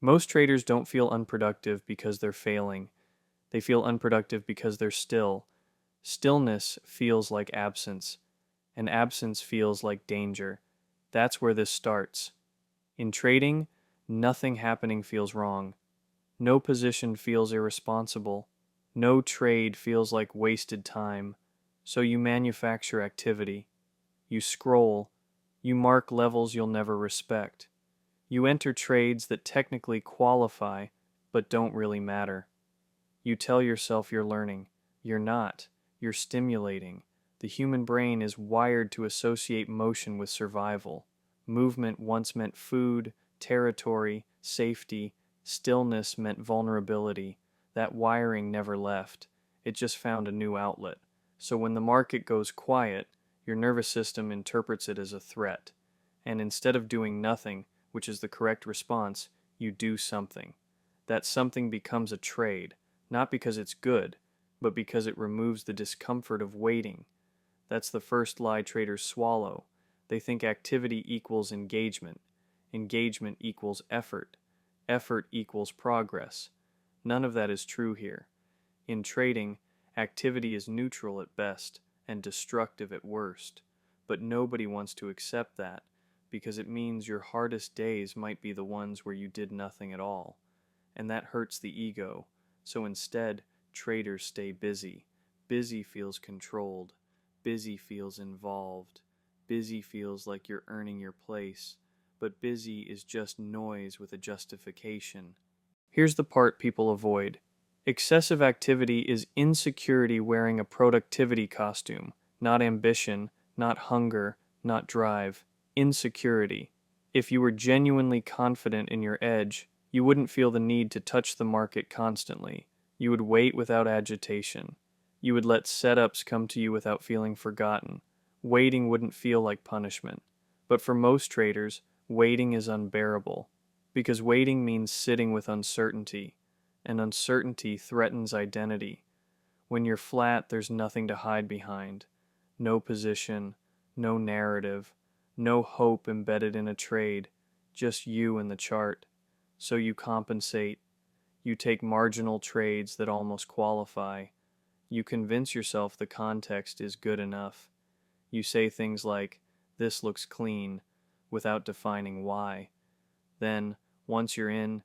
Most traders don't feel unproductive because they're failing. They feel unproductive because they're still. Stillness feels like absence, and absence feels like danger. That's where this starts. In trading, nothing happening feels wrong. No position feels irresponsible. No trade feels like wasted time. So you manufacture activity. You scroll. You mark levels you'll never respect. You enter trades that technically qualify but don't really matter. You tell yourself you're learning. You're not. You're stimulating. The human brain is wired to associate motion with survival. Movement once meant food, territory, safety. Stillness meant vulnerability. That wiring never left. It just found a new outlet. So when the market goes quiet, your nervous system interprets it as a threat. And instead of doing nothing, which is the correct response, you do something. That something becomes a trade, not because it's good, but because it removes the discomfort of waiting. That's the first lie traders swallow. They think activity equals engagement. Engagement equals effort. Effort equals progress. None of that is true here. In trading, activity is neutral at best and destructive at worst. But nobody wants to accept that because it means your hardest days might be the ones where you did nothing at all. And that hurts the ego. So instead, traders stay busy. Busy feels controlled. Busy feels involved. Busy feels like you're earning your place. But busy is just noise with a justification. Here's the part people avoid. Excessive activity is insecurity wearing a productivity costume, not ambition, not hunger, not drive. Insecurity. If you were genuinely confident in your edge, you wouldn't feel the need to touch the market constantly. You would wait without agitation. You would let setups come to you without feeling forgotten. Waiting wouldn't feel like punishment. But for most traders, waiting is unbearable. Because waiting means sitting with uncertainty, and uncertainty threatens identity. When you're flat, there's nothing to hide behind. No position, no narrative, no hope embedded in a trade, just you and the chart. So you compensate. You take marginal trades that almost qualify. You convince yourself the context is good enough. You say things like, "This looks clean," without defining why. Then, once you're in,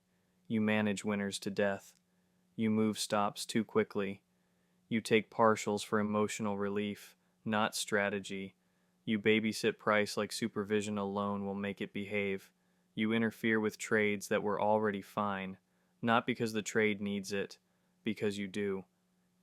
you manage winners to death. You move stops too quickly. You take partials for emotional relief, not strategy. You babysit price like supervision alone will make it behave. You interfere with trades that were already fine, not because the trade needs it, because you do.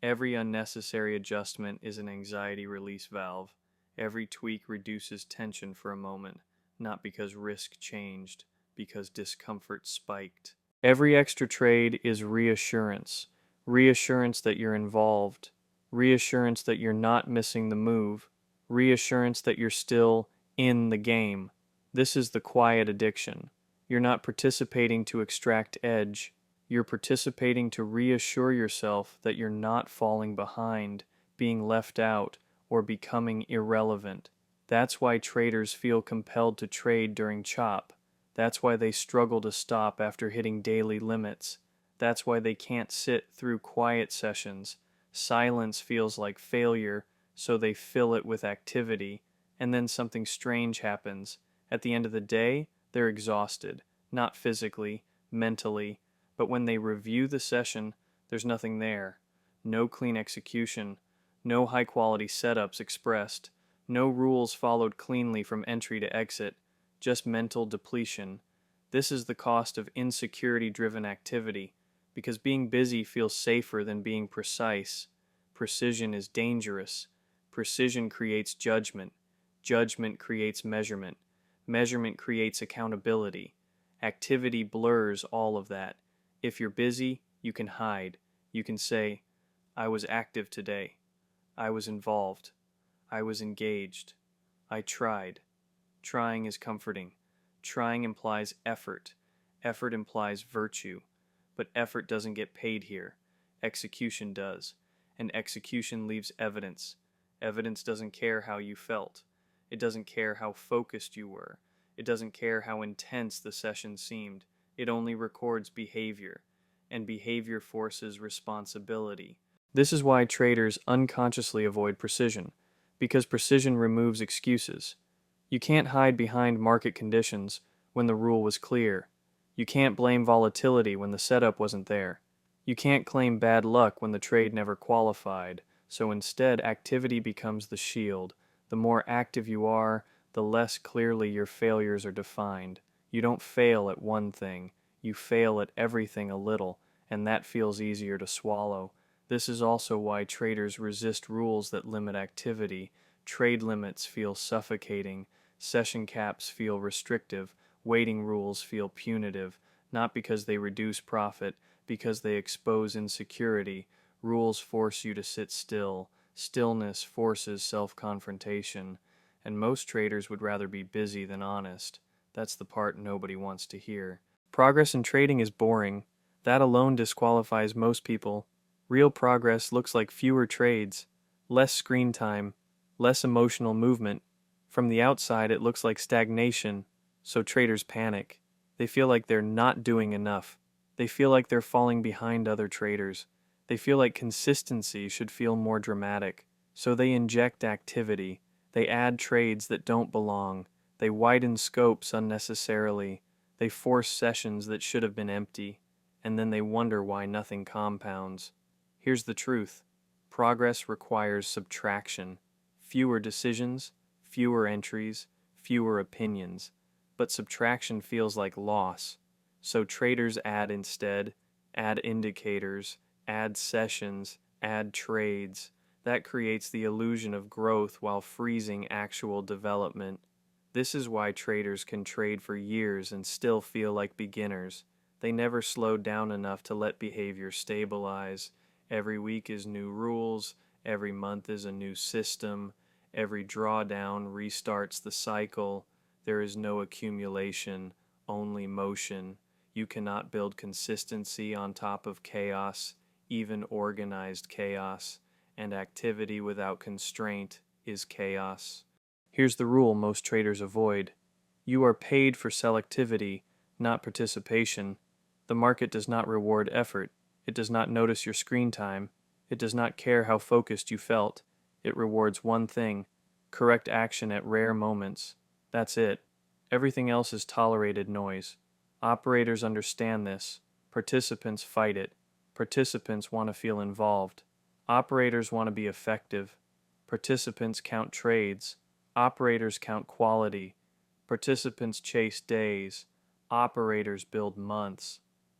Every unnecessary adjustment is an anxiety release valve. Every tweak reduces tension for a moment, not because risk changed, because discomfort spiked. Every extra trade is reassurance. Reassurance that you're involved. Reassurance that you're not missing the move. Reassurance that you're still in the game. This is the quiet addiction. You're not participating to extract edge. You're participating to reassure yourself that you're not falling behind, being left out, or becoming irrelevant. That's why traders feel compelled to trade during chop. That's why they struggle to stop after hitting daily limits. That's why they can't sit through quiet sessions. Silence feels like failure, so they fill it with activity, and then something strange happens. At the end of the day, they're exhausted, not physically, mentally, but when they review the session, there's nothing there. No clean execution, no high-quality setups expressed, no rules followed cleanly from entry to exit, just mental depletion. This is the cost of insecurity-driven activity, because being busy feels safer than being precise. Precision is dangerous. Precision creates judgment. Judgment creates measurement. Measurement creates accountability. Activity blurs all of that. If you're busy, you can hide. You can say, "I was active today. I was involved. I was engaged. I tried." Trying is comforting. Trying implies effort. Effort implies virtue. But effort doesn't get paid here. Execution does. And execution leaves evidence. Evidence doesn't care how you felt. It doesn't care how focused you were. It doesn't care how intense the session seemed. It only records behavior, and behavior forces responsibility. This is why traders unconsciously avoid precision, because precision removes excuses. You can't hide behind market conditions when the rule was clear. You can't blame volatility when the setup wasn't there. You can't claim bad luck when the trade never qualified. So instead, activity becomes the shield. The more active you are, the less clearly your failures are defined. You don't fail at one thing, you fail at everything a little, and that feels easier to swallow. This is also why traders resist rules that limit activity. Trade limits feel suffocating, session caps feel restrictive, waiting rules feel punitive, not because they reduce profit, because they expose insecurity. Rules force you to sit still. Stillness forces self-confrontation. And most traders would rather be busy than honest. That's the part nobody wants to hear. Progress in trading is boring. That alone disqualifies most people. Real progress looks like fewer trades, less screen time, less emotional movement. From the outside, it looks like stagnation, so traders panic. They feel like they're not doing enough. They feel like they're falling behind other traders. They feel like consistency should feel more dramatic, so they inject activity. They add trades that don't belong. They widen scopes unnecessarily. They force sessions that should have been empty, and then they wonder why nothing compounds. Here's the truth. Progress requires subtraction. Fewer decisions, fewer entries, fewer opinions. But subtraction feels like loss. So traders add instead, add indicators, add sessions, add trades. That creates the illusion of growth while freezing actual development. This is why traders can trade for years and still feel like beginners. They never slowed down enough to let behavior stabilize. Every week is new rules, every month is a new system, every drawdown restarts the cycle. There is no accumulation, only motion. You cannot build consistency on top of chaos, even organized chaos, and activity without constraint is chaos. Here's the rule most traders avoid. You are paid for selectivity, not participation. The market does not reward effort. It does not notice your screen time. It does not care how focused you felt. It rewards one thing: correct action at rare moments. That's it. Everything else is tolerated noise. Operators understand this. Participants fight it. Participants want to feel involved. Operators want to be effective. Participants count trades. Operators count quality. Participants chase days. Operators build months.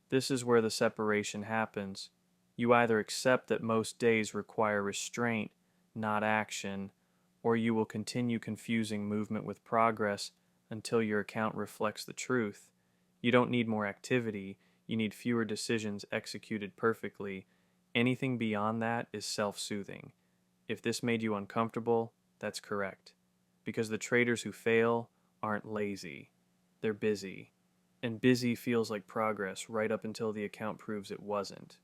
This is where the separation happens. You either accept that most days require restraint, not action, or you will continue confusing movement with progress until your account reflects the truth. You don't need more activity, you need fewer decisions executed perfectly. Anything beyond that is self-soothing. If this made you uncomfortable, that's correct. Because the traders who fail aren't lazy, they're busy. And busy feels like progress right up until the account proves it wasn't.